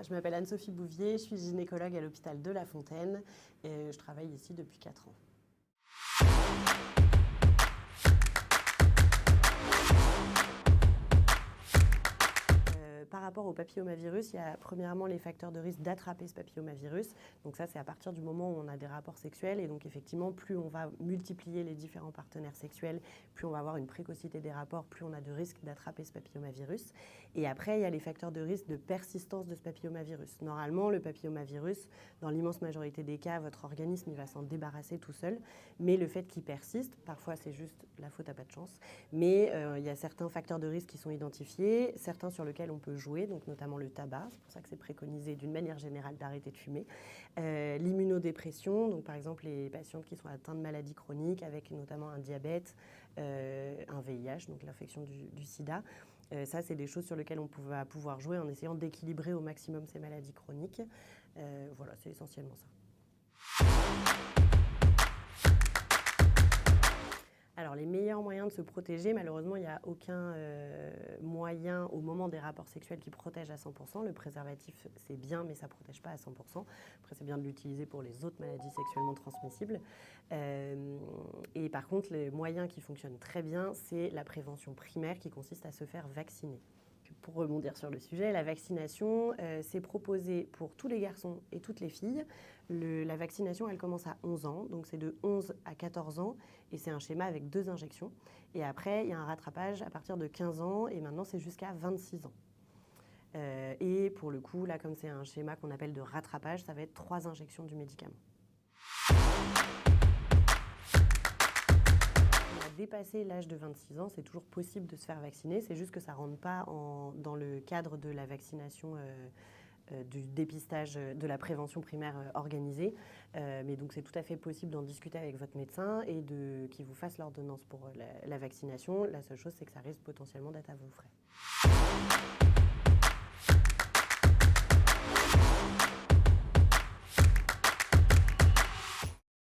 Je m'appelle Anne-Sophie Bouvier, je suis gynécologue à l'hôpital de La Fontaine et je travaille ici depuis 4 ans. Par rapport au papillomavirus, il y a premièrement les facteurs de risque d'attraper ce papillomavirus. Donc ça, c'est à partir du moment où on a des rapports sexuels. Et donc effectivement, plus on va multiplier les différents partenaires sexuels, plus on va avoir une précocité des rapports, plus on a de risques d'attraper ce papillomavirus. Et après, il y a les facteurs de risque de persistance de ce papillomavirus. Normalement, le papillomavirus, dans l'immense majorité des cas, votre organisme il va s'en débarrasser tout seul. Mais le fait qu'il persiste, parfois c'est juste la faute à pas de chance, mais il y a certains facteurs de risque qui sont identifiés, certains sur lesquels on peut jouer, donc notamment le tabac, c'est pour ça que c'est préconisé d'une manière générale d'arrêter de fumer. L'immunodépression, donc par exemple les patientes qui sont atteintes de maladies chroniques avec notamment un diabète, un VIH, donc l'infection du sida. Ça, c'est des choses sur lesquelles on va pouvoir jouer en essayant d'équilibrer au maximum ces maladies chroniques. Voilà, c'est essentiellement ça. Alors, les meilleurs moyens de se protéger, malheureusement, il n'y a aucun moyen au moment des rapports sexuels qui protège à 100%. Le préservatif, c'est bien, mais ça ne protège pas à 100%. Après, c'est bien de l'utiliser pour les autres maladies sexuellement transmissibles. Et par contre, les moyens qui fonctionnent très bien, c'est la prévention primaire qui consiste à se faire vacciner. Pour rebondir sur le sujet, la vaccination, c'est proposé pour tous les garçons et toutes les filles. La vaccination, elle commence à 11 ans, donc c'est de 11 à 14 ans, et c'est un schéma avec 2 injections. Et après, il y a un rattrapage à partir de 15 ans, et maintenant c'est jusqu'à 26 ans. Et pour le coup, là, comme c'est un schéma qu'on appelle de rattrapage, ça va être 3 injections du médicament. Dépasser l'âge de 26 ans, c'est toujours possible de se faire vacciner, c'est juste que ça ne rentre pas dans le cadre de la vaccination, du dépistage, de la prévention primaire organisée. Mais donc c'est tout à fait possible d'en discuter avec votre médecin et qu'il vous fasse l'ordonnance pour la vaccination. La seule chose, c'est que ça risque potentiellement d'être à vos frais.